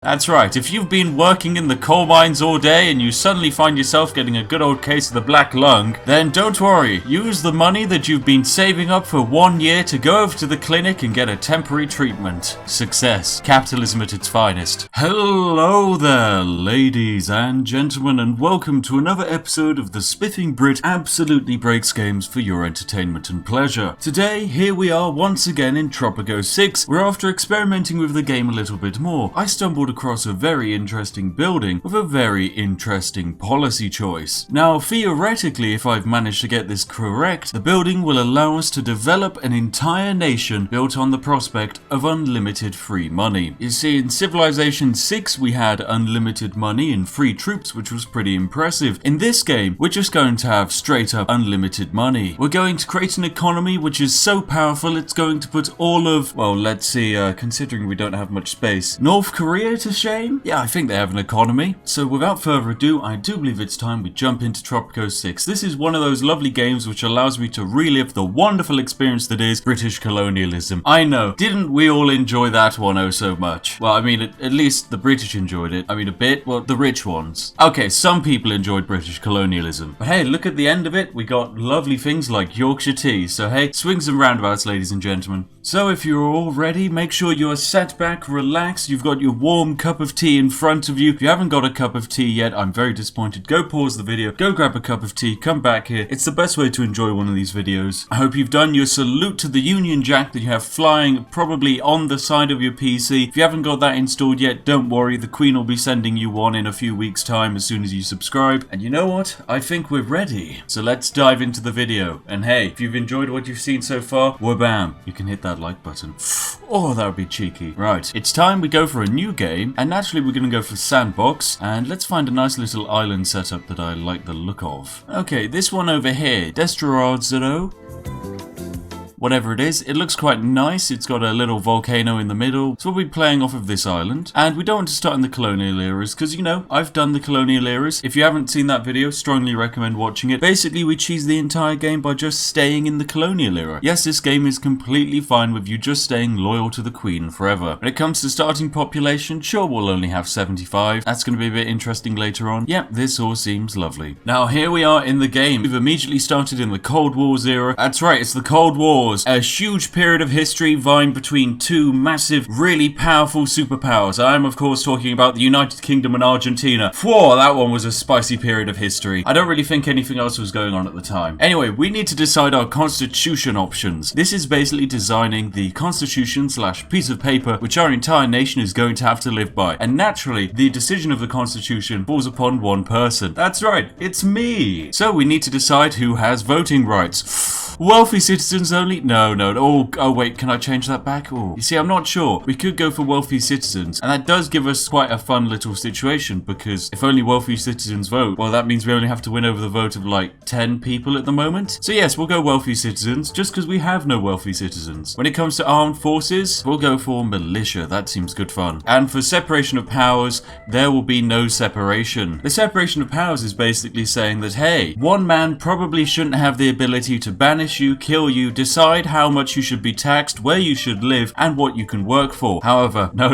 That's right, if you've been working in the coal mines all day and you suddenly find yourself getting a good old case of the black lung, then don't worry. Use the money that you've been saving up for 1 year to go over to the clinic and get a temporary treatment. Success. Capitalism at its finest. Hello there, ladies and gentlemen, and welcome to another episode of the Spiffing Brit absolutely breaks games for your entertainment and pleasure. Today, here we are once again in Tropico 6, where after experimenting with the game a little bit more, I stumbled across a very interesting building with a very interesting policy choice. Now, theoretically, if I've managed to get this correct, the building will allow us to develop an entire nation built on the prospect of unlimited free money. You see, in Civilization 6, we had unlimited money and free troops, which was pretty impressive. In this game, we're just going to have straight up unlimited money. We're going to create an economy which is so powerful it's going to put all of, well, let's see, considering we don't have much space, North Korea to shame? Yeah, I think they have an economy. So without further ado, I do believe it's time we jump into Tropico 6. This is one of those lovely games which allows me to relive the wonderful experience that is British colonialism. I know, didn't we all enjoy that one oh so much? Well, I mean, at least the British enjoyed it. I mean, a bit, well, the rich ones. Okay, some people enjoyed British colonialism. But hey, look at the end of it, we got lovely things like Yorkshire tea. So hey, swings and roundabouts, ladies and gentlemen. So if you're all ready, make sure you're sat back, relaxed, you've got your warm cup of tea in front of you. If you haven't got a cup of tea yet, I'm very disappointed. Go pause the video, go grab a cup of tea, come back here. It's the best way to enjoy one of these videos. I hope you've done your salute to the Union Jack that you have flying probably on the side of your PC. If you haven't got that installed yet, don't worry, the Queen will be sending you one in a few weeks' time as soon as you subscribe. And you know what? I think we're ready. So let's dive into the video. And hey, if you've enjoyed what you've seen so far, wabam, you can hit that like button. Oh, that would be cheeky. Right, it's time we go for a new game, and naturally we're going to go for Sandbox, and let's find a nice little island setup that I like the look of. Okay, this one over here, Destrorazzo. Whatever it is, it looks quite nice. It's got a little volcano in the middle. So we'll be playing off of this island. And we don't want to start in the colonial eras because, you know, I've done the colonial eras. If you haven't seen that video, strongly recommend watching it. Basically, we cheese the entire game by just staying in the colonial era. Yes, this game is completely fine with you just staying loyal to the Queen forever. When it comes to starting population, sure, we'll only have 75. That's going to be a bit interesting later on. Yep, this all seems lovely. Now, here we are in the game. We've immediately started in the Cold Wars era. That's right, it's the Cold Wars. A huge period of history vying between two massive, really powerful superpowers. I am, of course, talking about the United Kingdom and Argentina. Whoa, that one was a spicy period of history. I don't really think anything else was going on at the time. Anyway, we need to decide our constitution options. This is basically designing the constitution / piece of paper which our entire nation is going to have to live by. And naturally, the decision of the constitution falls upon one person. That's right, it's me. So we need to decide who has voting rights. Wealthy citizens only? No. Oh wait, can I change that back? Oh, you see, I'm not sure. We could go for wealthy citizens, and that does give us quite a fun little situation, because if only wealthy citizens vote, well, that means we only have to win over the vote of like 10 people at the moment. So yes, we'll go wealthy citizens, just because we have no wealthy citizens. When it comes to armed forces, we'll go for militia. That seems good fun. And for separation of powers, there will be no separation. The separation of powers is basically saying that, hey, one man probably shouldn't have the ability to banish you, kill you, decide how much you should be taxed, where you should live, and what you can work for. However, no.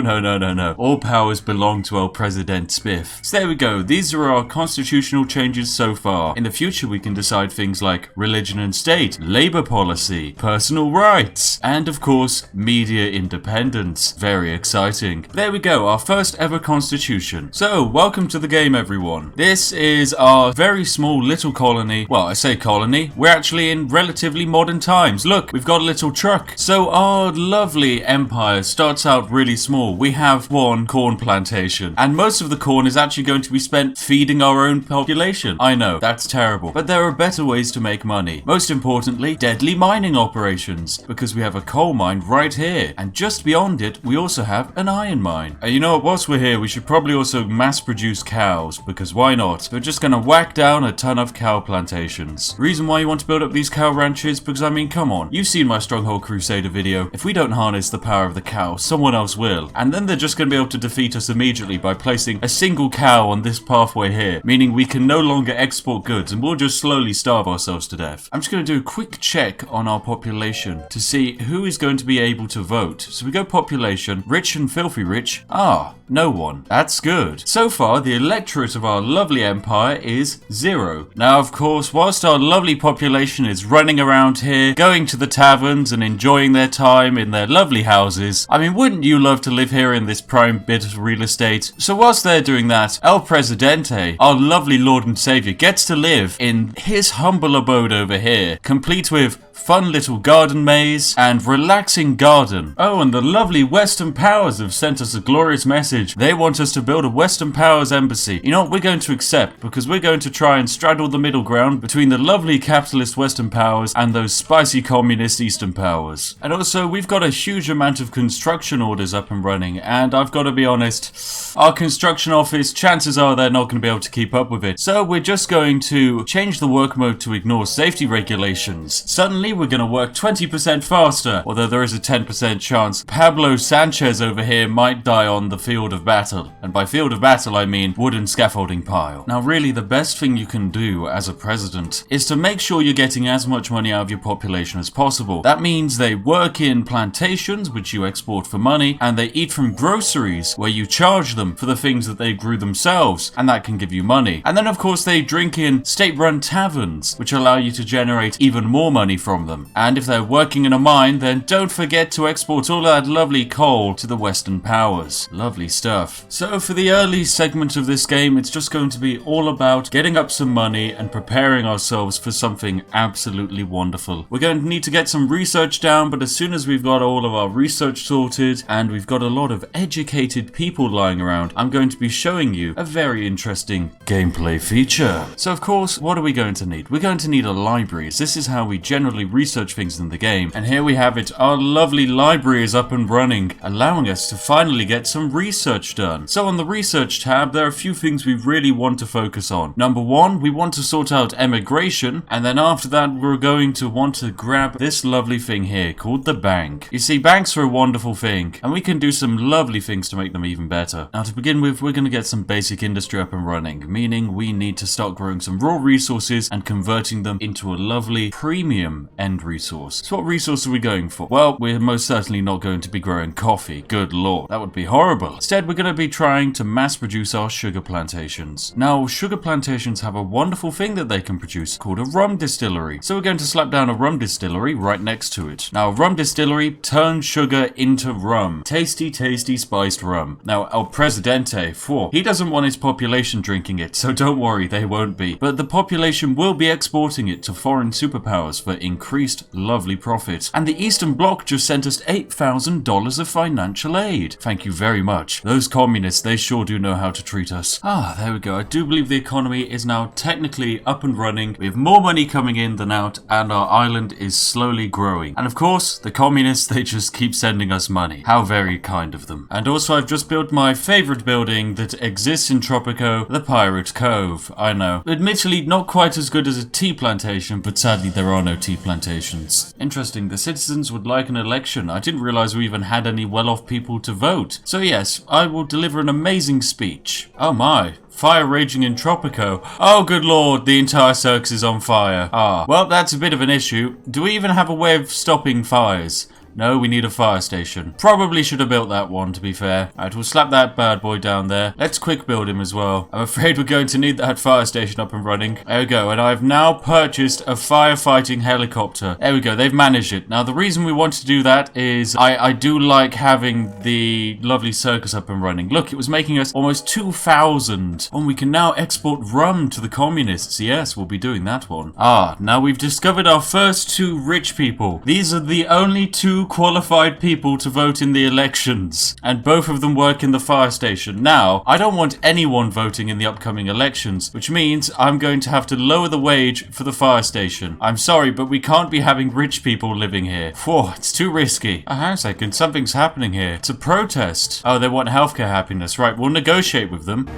All powers belong to El President Spiff. So there we go. These are our constitutional changes so far. In the future, we can decide things like religion and state, labor policy, personal rights, and of course, media independence. Very exciting. There we go, our first ever constitution. So, welcome to the game, everyone. This is our very small little colony. Well, I say colony. We're actually in relatively modern times. Look, we've got a little truck. So our lovely empire starts out really small. We have one corn plantation, and most of the corn is actually going to be spent feeding our own population. I know, that's terrible, but there are better ways to make money. Most importantly, deadly mining operations, because we have a coal mine right here, and just beyond it, we also have an iron mine. And you know what, whilst we're here, we should probably also mass produce cows, because why not? We're just gonna whack down a ton of cow plantations. Reason why you want to build up these cow ranches, because I mean, come on, You've seen my Stronghold Crusader video. If we don't harness the power of the cow, someone else will. And then they're just going to be able to defeat us immediately by placing a single cow on this pathway here, meaning we can no longer export goods and we'll just slowly starve ourselves to death. I'm just going to do a quick check on our population to see who is going to be able to vote. So we go population, rich and filthy rich. Ah, no one. That's good. So far, the electorate of our lovely empire is 0. Now, of course, whilst our lovely population is running around here, going to the taverns and enjoying their time in their lovely houses, I mean, wouldn't you love to live here in this prime bit of real estate? So whilst they're doing that, El Presidente, our lovely Lord and Savior, gets to live in his humble abode over here, complete with fun little garden maze and relaxing garden. Oh, and the lovely Western powers have sent us a glorious message. They want us to build a Western powers embassy. You know what, we're going to accept, because we're going to try and straddle the middle ground between the lovely capitalist Western powers and those spicy communist Eastern powers. And also, we've got a huge amount of construction orders up and running, and I've got to be honest, our construction office, chances are they're not going to be able to keep up with it. So we're just going to change the work mode to ignore safety regulations. Suddenly, we're going to work 20% faster, although there is a 10% chance Pablo Sanchez over here might die on the field of battle. And by field of battle, I mean wooden scaffolding pile. Now, really, the best thing you can do as a president is to make sure you're getting as much money out of your population as possible. That means they work in plantations, which you export for money, and they eat from groceries, where you charge them for the things that they grew themselves, and that can give you money. And then, of course, they drink in state-run taverns, which allow you to generate even more money from them. And if they're working in a mine, then don't forget to export all that lovely coal to the Western powers. Lovely stuff. So for the early segment of this game, it's just going to be all about getting up some money and preparing ourselves for something absolutely wonderful. We're going to need to get some research down, but as soon as we've got all of our research sorted and we've got a lot of educated people lying around, I'm going to be showing you a very interesting gameplay feature. So of course, what are we going to need? We're going to need a library. This is how we generally research things in the game. And here we have it. Our lovely library is up and running, allowing us to finally get some research done. So on the research tab, there are a few things we really want to focus on. Number one, we want to sort out emigration. And then after that, we're going to want to grab this lovely thing here called the bank. You see, banks are a wonderful thing, and we can do some lovely things to make them even better. Now to begin with, we're going to get some basic industry up and running, meaning we need to start growing some raw resources and converting them into a lovely premium end resource. So what resource are we going for? Well, we're most certainly not going to be growing coffee. Good lord, that would be horrible. Instead, we're going to be trying to mass produce our sugar plantations. Now, sugar plantations have a wonderful thing that they can produce called a rum distillery. So we're going to slap down a rum distillery right next to it. Now, a rum distillery turns sugar into rum. Tasty, tasty spiced rum. Now, El Presidente, he doesn't want his population drinking it, so don't worry, they won't be. But the population will be exporting it to foreign superpowers for increased lovely profit. And the Eastern Bloc just sent us $8,000 of financial aid. Thank you very much. Those communists, they sure do know how to treat us. Ah, there we go. I do believe the economy is now technically up and running. We have more money coming in than out, and our island is slowly growing. And of course, the communists, they just keep sending us money. How very kind of them. And also, I've just built my favorite building that exists in Tropico, the Pirate Cove. I know. Admittedly, not quite as good as a tea plantation, but sadly there are no tea plantations. Interesting, the citizens would like an election. I didn't realize we even had any well-off people to vote. So yes, I will deliver an amazing speech. Oh my. Fire raging in Tropico. Oh, good lord, the entire circus is on fire. Ah, well, that's a bit of an issue. Do we even have a way of stopping fires? No, we need a fire station. Probably should have built that one, to be fair. Alright, we'll slap that bad boy down there. Let's quick build him as well. I'm afraid we're going to need that fire station up and running. There we go, and I've now purchased a firefighting helicopter. There we go, they've managed it. Now, the reason we want to do that is I do like having the lovely circus up and running. Look, it was making us almost 2,000. And we can now export rum to the communists. Yes, we'll be doing that one. Ah, now we've discovered our first two rich people. These are the only two qualified people to vote in the elections, and both of them work in the fire station. Now, I don't want anyone voting in the upcoming elections, which means I'm going to have to lower the wage for the fire station. I'm sorry, but we can't be having rich people living here. Whoa, it's too risky. Oh, hang on a second, something's happening here. It's a protest. Oh, they want healthcare happiness. Right, we'll negotiate with them.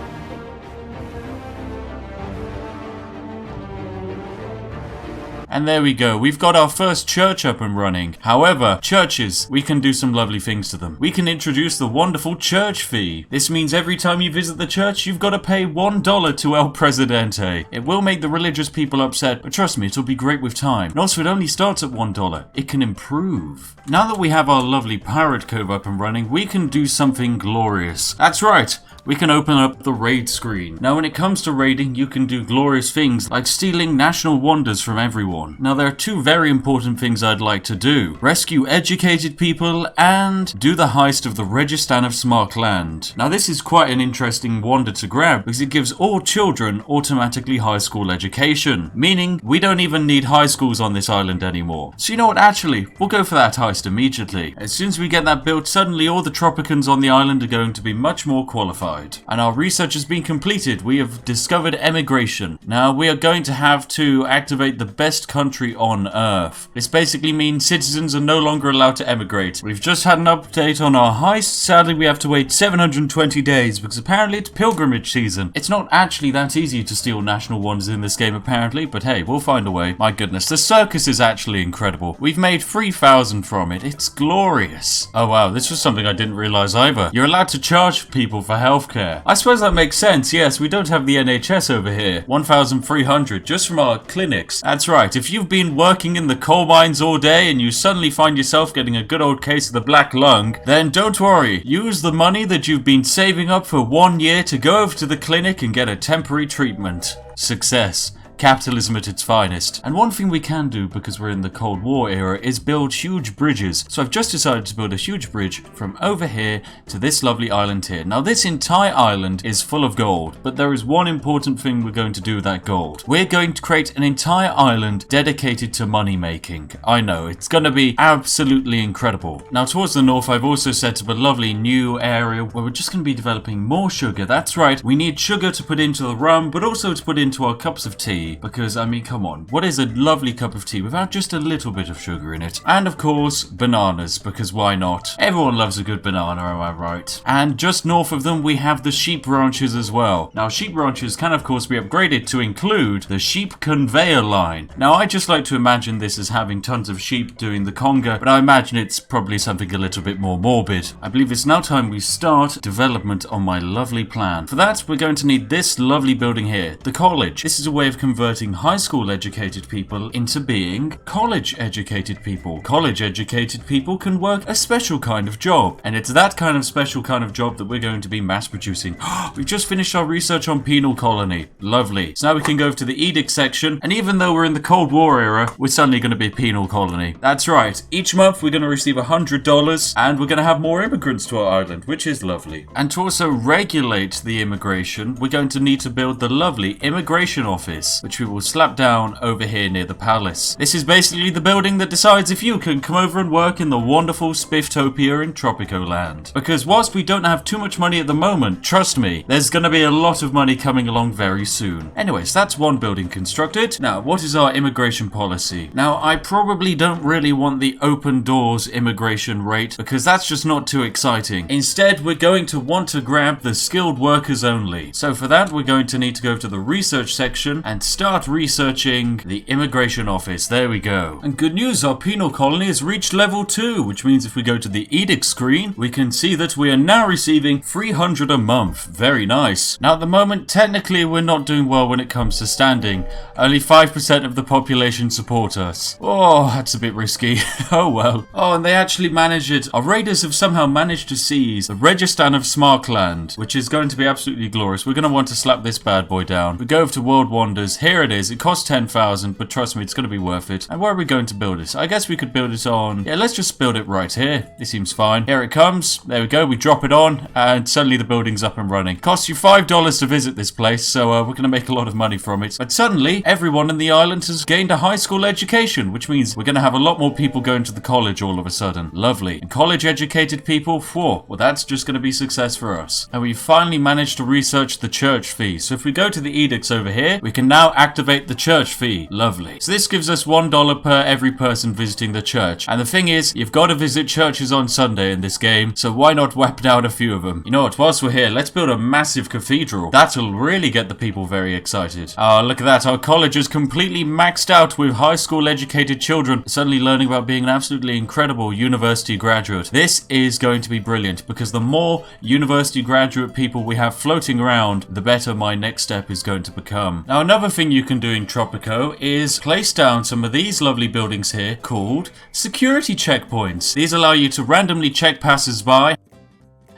And there we go. We've got our first church up and running. However, churches, we can do some lovely things to them. We can introduce the wonderful church fee. This means every time you visit the church, you've got to pay $1 to El Presidente. It will make the religious people upset, but trust me, it'll be great with time. And also, it only starts at $1. It can improve. Now that we have our lovely Pirate Cove up and running, we can do something glorious. That's right. We can open up the raid screen. Now when it comes to raiding, you can do glorious things like stealing national wonders from everyone. Now there are two very important things I'd like to do. Rescue educated people and do the heist of the Registan of Smartland. Now this is quite an interesting wonder to grab because it gives all children automatically high school education. Meaning we don't even need high schools on this island anymore. So you know what, actually, we'll go for that heist immediately. As soon as we get that built, suddenly all the Tropicans on the island are going to be much more qualified. And our research has been completed. We have discovered emigration. Now we are going to have to activate the best country on Earth. This basically means citizens are no longer allowed to emigrate. We've just had an update on our heist. Sadly, we have to wait 720 days because apparently it's pilgrimage season. It's not actually that easy to steal national wonders in this game apparently, but hey, we'll find a way. My goodness, the circus is actually incredible. We've made 3,000 from it. It's glorious. Oh wow, this was something I didn't realize either. You're allowed to charge people for healthcare. I suppose that makes sense. Yes, we don't have the NHS over here. 1,300 just from our clinics. That's right. If you've been working in the coal mines all day and you suddenly find yourself getting a good old case of the black lung, then don't worry. Use the money that you've been saving up for 1 year to go over to the clinic and get a temporary treatment. Success. Capitalism at its finest. And one thing we can do, because we're in the Cold War era, is build huge bridges. So I've just decided to build a huge bridge from over here to this lovely island here. Now this entire island is full of gold, but there is one important thing we're going to do with that gold. We're going to create an entire island dedicated to money making. I know, it's going to be absolutely incredible. Now towards the north, I've also set up a lovely new area where we're just going to be developing more sugar. That's right, we need sugar to put into the rum, but also to put into our cups of tea. Because, I mean, come on, what is a lovely cup of tea without just a little bit of sugar in it? And of course, bananas, because why not? Everyone loves a good banana, am I right? And just north of them, we have the sheep ranches as well. Now, sheep ranches can, of course, be upgraded to include the sheep conveyor line. Now, I just like to imagine this as having tons of sheep doing the conga, but I imagine it's probably something a little bit more morbid. I believe it's now time we start development on my lovely plan. For that, we're going to need this lovely building here, the college. This is a way of converting high school educated people into being college educated people. College educated people can work a special kind of job, and it's that kind of special kind of job that we're going to be mass producing. We've just finished our research on penal colony. Lovely. So now we can go to the edict section, and even though we're in the Cold War era, we're suddenly going to be penal colony. That's right. Each month we're going to receive $100, and we're going to have more immigrants to our island, which is lovely. And to also regulate the immigration, we're going to need to build the lovely immigration office, which we will slap down over here near the palace. This is basically the building that decides if you can come over and work in the wonderful Spifftopia in Tropico land. Because whilst we don't have too much money at the moment, trust me, there's going to be a lot of money coming along very soon. Anyways, that's one building constructed. Now, what is our immigration policy? Now, I probably don't really want the open doors immigration rate because that's just not too exciting. Instead, we're going to want to grab the skilled workers only. So for that, we're going to need to go to the research section and start researching the immigration office. There we go. And good news, our penal colony has reached level 2, which means if we go to the edict screen, we can see that we are now receiving 300 a month. Very nice. Now at the moment, technically we're not doing well when it comes to standing. Only 5% of the population support us. Oh, that's a bit risky. Oh well. Oh, and they actually managed it. Our raiders have somehow managed to seize the Registan of Smartland, which is going to be absolutely glorious. We're going to want to slap this bad boy down. We go over to World Wonders. Here it is. It costs 10,000, but trust me, it's going to be worth it. And where are we going to build it? I guess we could build it on... Yeah, let's just build it right here. This seems fine. Here it comes. There we go. We drop it on, and suddenly the building's up and running. Costs you $5 to visit this place, so we're going to make a lot of money from it. But suddenly, everyone in the island has gained a high school education, which means we're going to have a lot more people going to the college all of a sudden. Lovely. And college-educated people, whoa, well, that's just going to be success for us. And we finally managed to research the church fee. So if we go to the edicts over here, we can now activate the church fee. Lovely. So this gives us $1 per every person visiting the church. And the thing is, you've got to visit churches on Sunday in this game, so why not wipe down a few of them? You know what, whilst we're here, let's build a massive cathedral. That'll really get the people very excited. Oh, look at that. Our college is completely maxed out with high school educated children suddenly learning about being an absolutely incredible university graduate. This is going to be brilliant because the more university graduate people we have floating around, the better my next step is going to become. Now, another thing you can do in Tropico is place down some of these lovely buildings here called security checkpoints. These allow you to randomly check passers-by.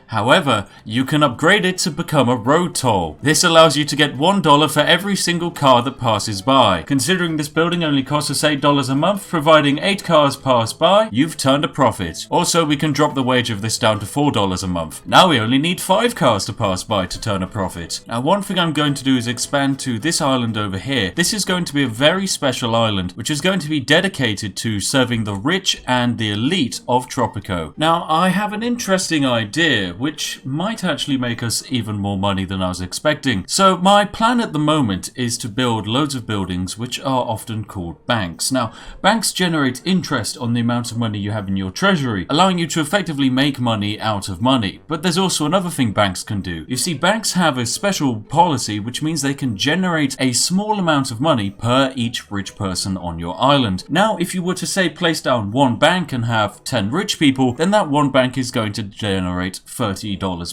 However, you can upgrade it to become a road toll. This allows you to get $1 for every single car that passes by. Considering this building only costs us $8 a month, providing 8 cars pass by, you've turned a profit. Also, we can drop the wage of this down to $4 a month. Now we only need 5 cars to pass by to turn a profit. Now, one thing I'm going to do is expand to this island over here. This is going to be a very special island, which is going to be dedicated to serving the rich and the elite of Tropico. Now, I have an interesting idea which might actually make us even more money than I was expecting. So my plan at the moment is to build loads of buildings which are often called banks. Now, banks generate interest on the amount of money you have in your treasury, allowing you to effectively make money out of money. But there's also another thing banks can do. You see, banks have a special policy which means they can generate a small amount of money per each rich person on your island. Now, if you were to say place down one bank and have 10 rich people, then that one bank is going to generate $30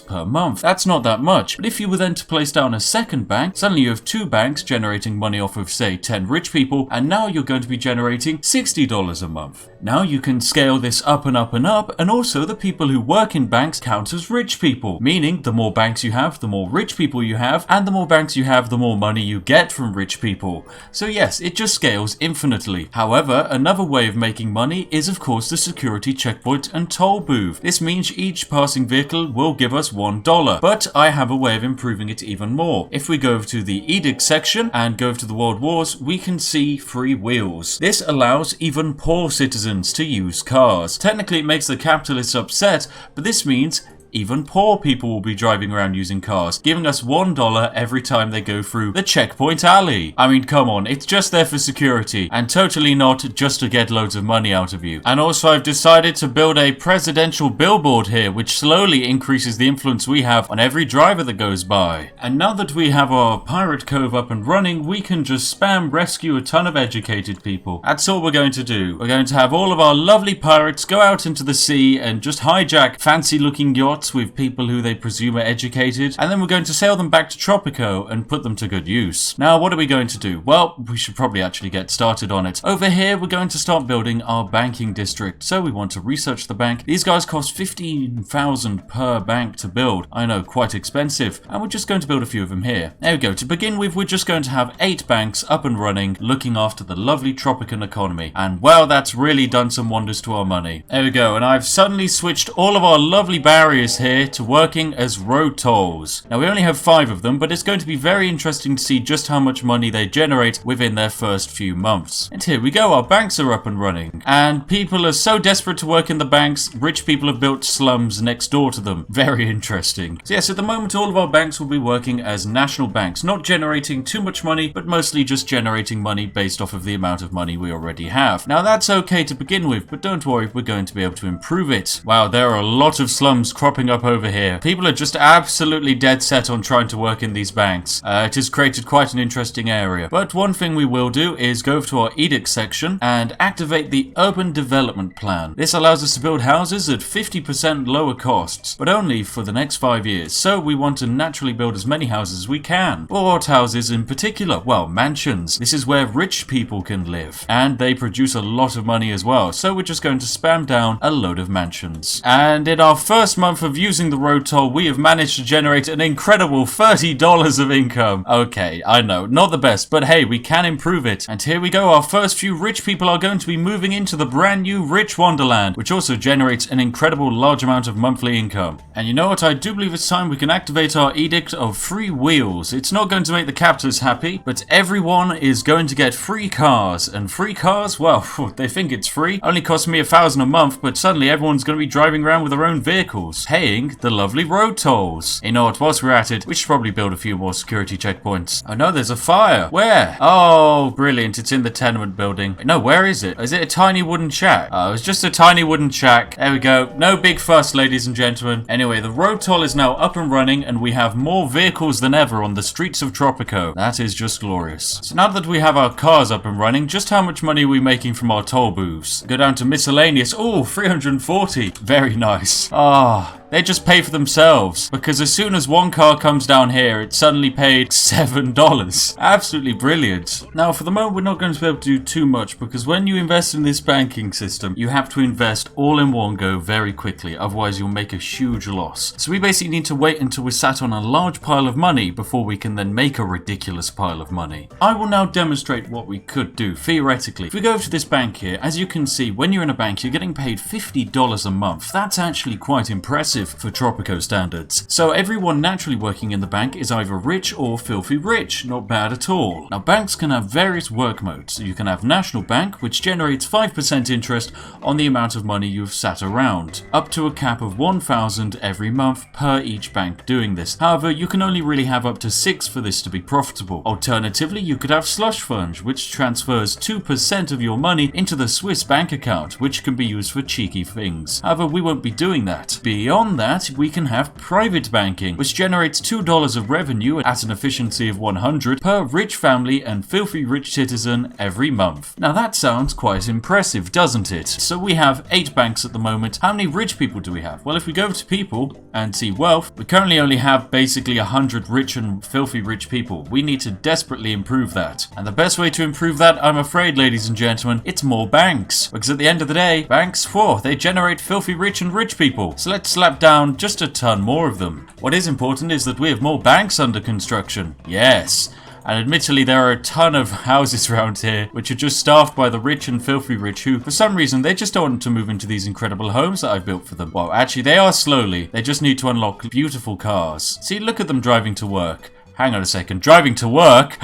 per month. That's not that much, but if you were then to place down a second bank, suddenly you have 2 banks generating money off of, say, 10 rich people, and now you're going to be generating $60 a month. Now you can scale this up and up and up, and also the people who work in banks count as rich people, meaning the more banks you have, the more rich people you have, and the more banks you have, the more money you get from rich people. So yes, it just scales infinitely. However, another way of making money is of course the security checkpoint and toll booth. This means each passing vehicle will give us $1, but I have a way of improving it even more. If we go over to the edict section and go over to the world wars, we can see free wheels. This allows even poor citizens to use cars. Technically it makes the capitalists upset, but this means even poor people will be driving around using cars, giving us $1 every time they go through the checkpoint alley. I mean, come on, it's just there for security, and totally not just to get loads of money out of you. And also I've decided to build a presidential billboard here, which slowly increases the influence we have on every driver that goes by. And now that we have our pirate cove up and running, we can just spam rescue a ton of educated people. That's all we're going to do. We're going to have all of our lovely pirates go out into the sea and just hijack fancy looking yachts with people who they presume are educated, and then we're going to sail them back to Tropico and put them to good use. Now, what are we going to do? Well, we should probably actually get started on it. Over here, we're going to start building our banking district. So we want to research the bank. These guys cost $15,000 per bank to build. I know, quite expensive. And we're just going to build a few of them here. There we go. To begin with, we're just going to have 8 banks up and running, looking after the lovely Tropican economy. And well, that's really done some wonders to our money. There we go. And I've suddenly switched all of our lovely barriers here to working as road tolls. Now we only have 5 of them, but it's going to be very interesting to see just how much money they generate within their first few months. And here we go, our banks are up and running. And people are so desperate to work in the banks, rich people have built slums next door to them. Very interesting. So yes, at the moment all of our banks will be working as national banks, not generating too much money, but mostly just generating money based off of the amount of money we already have. Now that's okay to begin with, but don't worry, we're going to be able to improve it. Wow, there are a lot of slums cropping up over here. People are just absolutely dead set on trying to work in these banks. It has created quite an interesting area. But one thing we will do is go to our edict section and activate the urban development plan. This allows us to build houses at 50% lower costs, but only for the next 5 years. So we want to naturally build as many houses as we can. But what houses in particular? Well, mansions. This is where rich people can live, and they produce a lot of money as well. So we're just going to spam down a load of mansions. And in our first month of using the road toll, we have managed to generate an incredible $30 of income. Okay, I know, not the best, but hey, we can improve it. And here we go, our first few rich people are going to be moving into the brand new Rich Wonderland, which also generates an incredible large amount of monthly income. And you know what, I do believe it's time we can activate our edict of free wheels. It's not going to make the captors happy, but everyone is going to get free cars. And free cars, well, they think it's free. Only costs me $1,000 a month, but suddenly everyone's going to be driving around with their own vehicles. paying the lovely road tolls. You know what, whilst we're at it, we should probably build a few more security checkpoints. Oh no, there's a fire. Where? Oh, brilliant. It's in the tenement building. No, where is it? Is it a tiny wooden shack? Oh, it's just a tiny wooden shack. There we go. No big fuss, ladies and gentlemen. Anyway, the road toll is now up and running, and we have more vehicles than ever on the streets of Tropico. That is just glorious. So now that we have our cars up and running, just how much money are we making from our toll booths? Go down to miscellaneous. Oh, 340. Very nice. Ah. They just pay for themselves, because as soon as one car comes down here, it suddenly paid $7. Absolutely brilliant. Now, for the moment, we're not going to be able to do too much, because when you invest in this banking system, you have to invest all in one go very quickly, otherwise you'll make a huge loss. So we basically need to wait until we're sat on a large pile of money before we can then make a ridiculous pile of money. I will now demonstrate what we could do, theoretically. If we go to this bank here, as you can see, when you're in a bank, you're getting paid $50 a month. That's actually quite impressive for Tropico standards. So everyone naturally working in the bank is either rich or filthy rich. Not bad at all. Now, banks can have various work modes. So you can have National Bank, which generates 5% interest on the amount of money you've sat around, up to a cap of 1,000 every month per each bank doing this. However, you can only really have up to 6 for this to be profitable. Alternatively, you could have Slush Fund, which transfers 2% of your money into the Swiss bank account, which can be used for cheeky things. However, we won't be doing that. Beyond that, we can have private banking, which generates $2 of revenue at an efficiency of 100 per rich family and filthy rich citizen every month. Now that sounds quite impressive, doesn't it? So we have 8 banks at the moment. How many rich people do we have? Well, if we go to people and see wealth, we currently only have basically 100 rich and filthy rich people. We need to desperately improve that. And the best way to improve that, I'm afraid, ladies and gentlemen, it's more banks. Because at the end of the day, banks, they generate filthy rich and rich people. So let's slap down just a ton more of them. What is important is that we have more banks under construction. Yes. And admittedly, there are a ton of houses around here which are just staffed by the rich and filthy rich who, for some reason, they just don't want to move into these incredible homes that I've built for them. Well, actually, they are slowly. They just need to unlock beautiful cars. See, look at them driving to work. Hang on a second. Driving to work?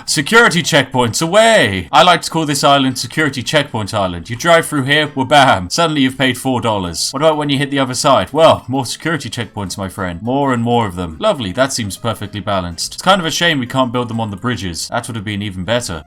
Security checkpoints away! I like to call this island Security Checkpoint Island. You drive through here, well, bam. Suddenly you've paid $4. What about when you hit the other side? Well, more security checkpoints, my friend. More and more of them. Lovely. That seems perfectly balanced. It's kind of a shame we can't build them on the bridges. That would have been even better.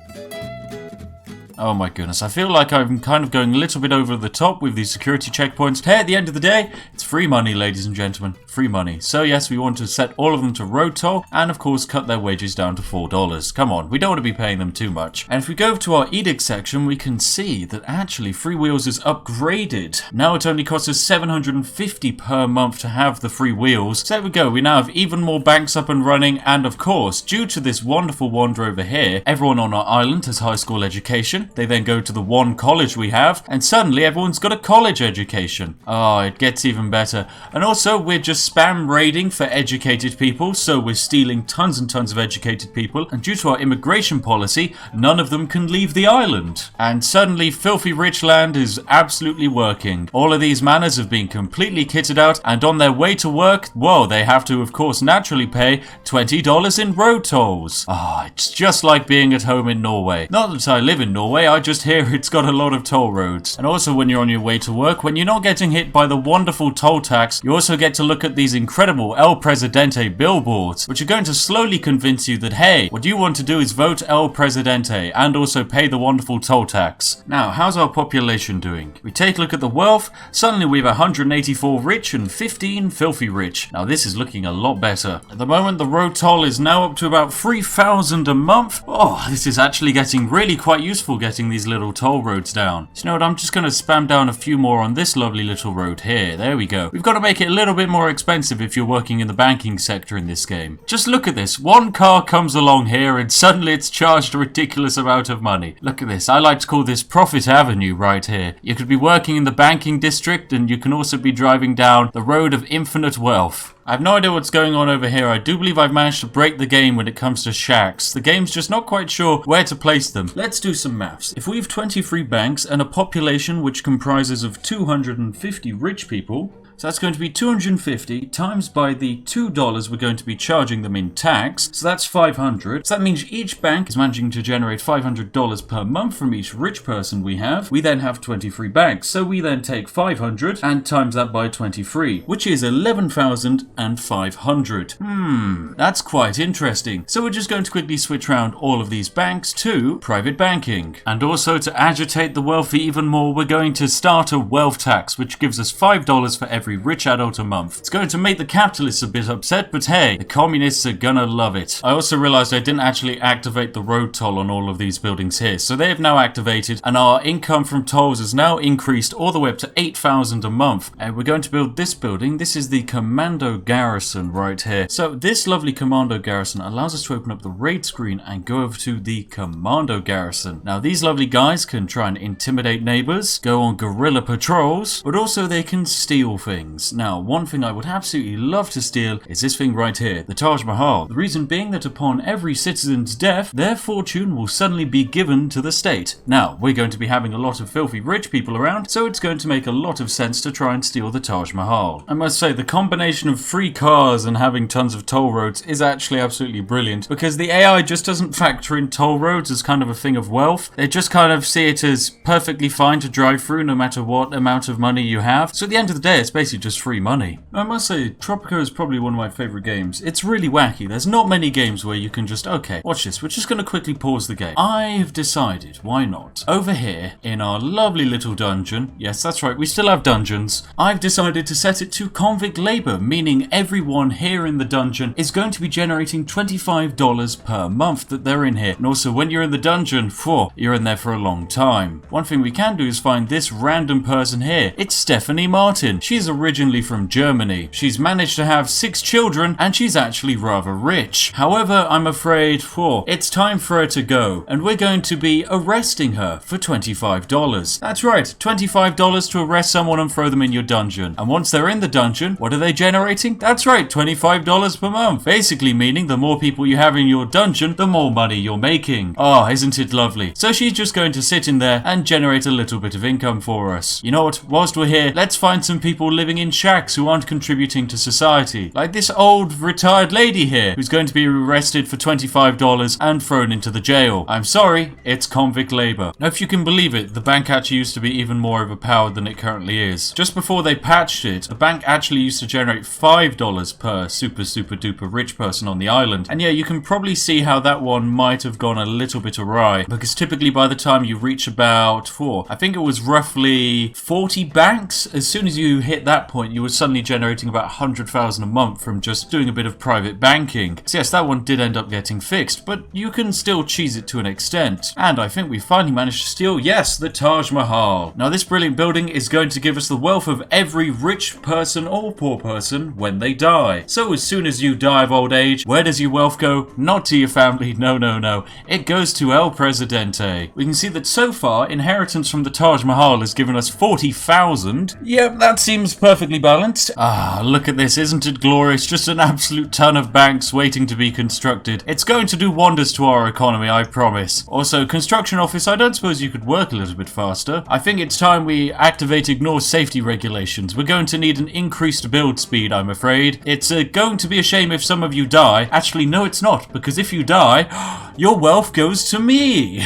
Oh my goodness, I feel like I'm kind of going a little bit over the top with these security checkpoints. Hey, at the end of the day, it's free money, ladies and gentlemen. Free money. So yes, we want to set all of them to road toll and of course cut their wages down to $4. Come on, we don't want to be paying them too much. And if we go to our edict section, we can see that actually Free Wheels is upgraded. Now it only costs us $750 per month to have the free wheels. So there we go, we now have even more banks up and running, and of course, due to this wonderful wonder over here, everyone on our island has high school education. They then go to the one college we have, and suddenly everyone's got a college education. Oh, it gets even better. And also, we're just spam raiding for educated people, so we're stealing tons and tons of educated people, and due to our immigration policy, none of them can leave the island. And suddenly, filthy rich land is absolutely working. All of these manors have been completely kitted out, and on their way to work, well, they have to, of course, naturally pay $20 in road tolls. Ah, it's just like being at home in Norway. Not that I live in Norway, I just hear it's got a lot of toll roads. And also when you're on your way to work, when you're not getting hit by the wonderful toll tax, you also get to look at these incredible El Presidente billboards, which are going to slowly convince you that, hey, what you want to do is vote El Presidente and also pay the wonderful toll tax. Now, how's our population doing? We take a look at the wealth. Suddenly we have 184 rich and 15 filthy rich. Now this is looking a lot better. At the moment, the road toll is now up to about 3,000 a month. Oh, this is actually getting really quite useful, getting these little toll roads down. So you know what, I'm just going to spam down a few more on this lovely little road here. There we go. We've got to make it a little bit more expensive if you're working in the banking sector in this game. Just look at this. One car comes along here and suddenly it's charged a ridiculous amount of money. Look at this. I like to call this Profit Avenue right here. You could be working in the banking district and you can also be driving down the road of infinite wealth. I have no idea what's going on over here. I do believe I've managed to break the game when it comes to shacks. The game's just not quite sure where to place them. Let's do some maths. If we have 23 banks and a population which comprises of 250 rich people, So that's going to be 250 times by the $2 we're going to be charging them in tax. So that's 500. So that means each bank is managing to generate $500 per month from each rich person we have. We then have 23 banks. So we then take 500 and times that by 23, which is 11,500. That's quite interesting. So we're just going to quickly switch around all of these banks to private banking. And also to agitate the wealthy even more, we're going to start a wealth tax, which gives us $5 for every rich adult a month. It's going to make the capitalists a bit upset, but hey, the communists are gonna love it. I also realized I didn't actually activate the road toll on all of these buildings here, so they have now activated, and our income from tolls has now increased all the way up to 8,000 a month. And we're going to build this building. This is the Commando Garrison right here. So this lovely Commando Garrison allows us to open up the raid screen and go over to the Commando Garrison. Now these lovely guys can try and intimidate neighbors, go on guerrilla patrols, but also they can steal things. Now one thing I would absolutely love to steal is this thing right here, the Taj Mahal. The reason being that upon every citizen's death, their fortune will suddenly be given to the state. Now we're going to be having a lot of filthy rich people around, so it's going to make a lot of sense to try and steal the Taj Mahal. I must say the combination of free cars and having tons of toll roads is actually absolutely brilliant, because the AI just doesn't factor in toll roads as kind of a thing of wealth. They just kind of see it as perfectly fine to drive through no matter what amount of money you have. So at the end of the day, it's basically just free money. I must say, Tropico is probably one of my favorite games. It's really wacky. There's not many games where you can just, okay, watch this. We're just going to quickly pause the game. I've decided, why not? Over here in our lovely little dungeon, yes, that's right, we still have dungeons. I've decided to set it to convict labor, meaning everyone here in the dungeon is going to be generating $25 per month that they're in here. And also when you're in the dungeon, you're in there for a long time. One thing we can do is find this random person here. It's Stephanie Martin. She's originally from Germany. She's managed to have 6 children and she's actually rather rich. However, I'm afraid it's time for her to go, and we're going to be arresting her for $25. That's right, $25 to arrest someone and throw them in your dungeon. And once they're in the dungeon, what are they generating? That's right, $25 per month. Basically meaning the more people you have in your dungeon, the more money you're making. Oh, isn't it lovely? So she's just going to sit in there and generate a little bit of income for us. You know what? Whilst we're here, let's find some people living in shacks who aren't contributing to society. Like this old retired lady here who's going to be arrested for $25 and thrown into the jail. I'm sorry, it's convict labor. Now if you can believe it, the bank actually used to be even more overpowered than it currently is. Just before they patched it, the bank actually used to generate $5 per super duper rich person on the island. And yeah, you can probably see how that one might have gone a little bit awry, because typically by the time you reach about I think it was roughly 40 banks, as soon as you hit that point you were suddenly generating about 100,000 a month from just doing a bit of private banking. So yes, that one did end up getting fixed, but you can still cheese it to an extent. And I think we finally managed to steal, yes, the Taj Mahal. Now this brilliant building is going to give us the wealth of every rich person or poor person when they die. So as soon as you die of old age, where does your wealth go? Not to your family, no. It goes to El Presidente. We can see that so far, inheritance from the Taj Mahal has given us 40,000. Yep, that seems perfectly balanced. Ah, look at this, isn't it glorious? Just an absolute ton of banks waiting to be constructed. It's going to do wonders to our economy, I promise. Also, construction office, I don't suppose you could work a little bit faster. I think it's time we activate ignore safety regulations. We're going to need an increased build speed, I'm afraid. It's going to be a shame if some of you die. Actually, no, it's not, because if you die, your wealth goes to me.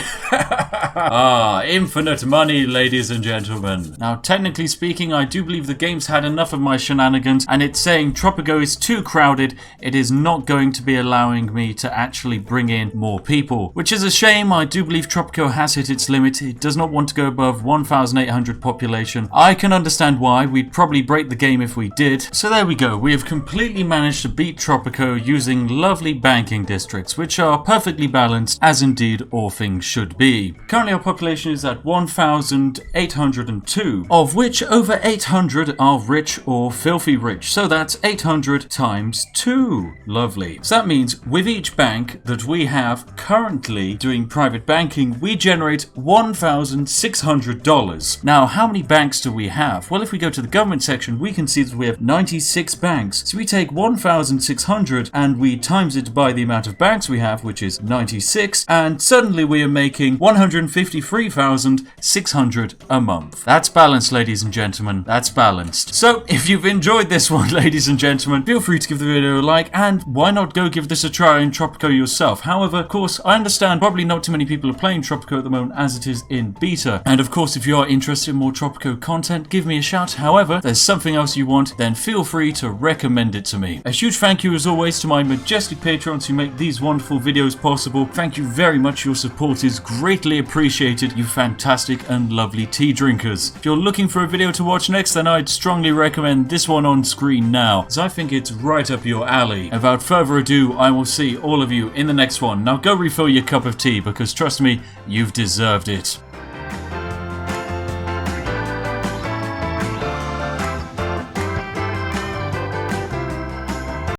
Ah, infinite money, ladies and gentlemen. Now, technically speaking, I do believe the game's had enough of my shenanigans, and it's saying Tropico is too crowded. It is not going to be allowing me to actually bring in more people, which is a shame. I do believe Tropico has hit its limit. It does not want to go above 1,800 population. I can understand why. We'd probably break the game if we did. So there we go. We have completely managed to beat Tropico using lovely banking districts, which are perfectly balanced, as indeed all things should be. Currently our population is at 1,802, of which over 800 are rich or filthy rich. So that's 800 times 2. Lovely. So that means with each bank that we have currently doing private banking, we generate $1,600. Now, how many banks do we have? Well, if we go to the government section, we can see that we have 96 banks. So we take 1,600 and we times it by the amount of banks we have, which is 96, and suddenly we are making $100 153,600 a month. That's balanced, ladies and gentlemen. That's balanced. So, if you've enjoyed this one, ladies and gentlemen, feel free to give the video a like, and why not go give this a try in Tropico yourself. However, of course, I understand probably not too many people are playing Tropico at the moment as it is in beta. And of course, if you are interested in more Tropico content, give me a shout. However, there's something else you want, then feel free to recommend it to me. A huge thank you as always to my majestic patrons who make these wonderful videos possible. Thank you very much. Your support is greatly appreciated, you fantastic and lovely tea drinkers. If you're looking for a video to watch next, then I'd strongly recommend this one on screen now, as I think it's right up your alley. Without further ado, I will see all of you in the next one. Now go refill your cup of tea, because trust me, you've deserved it.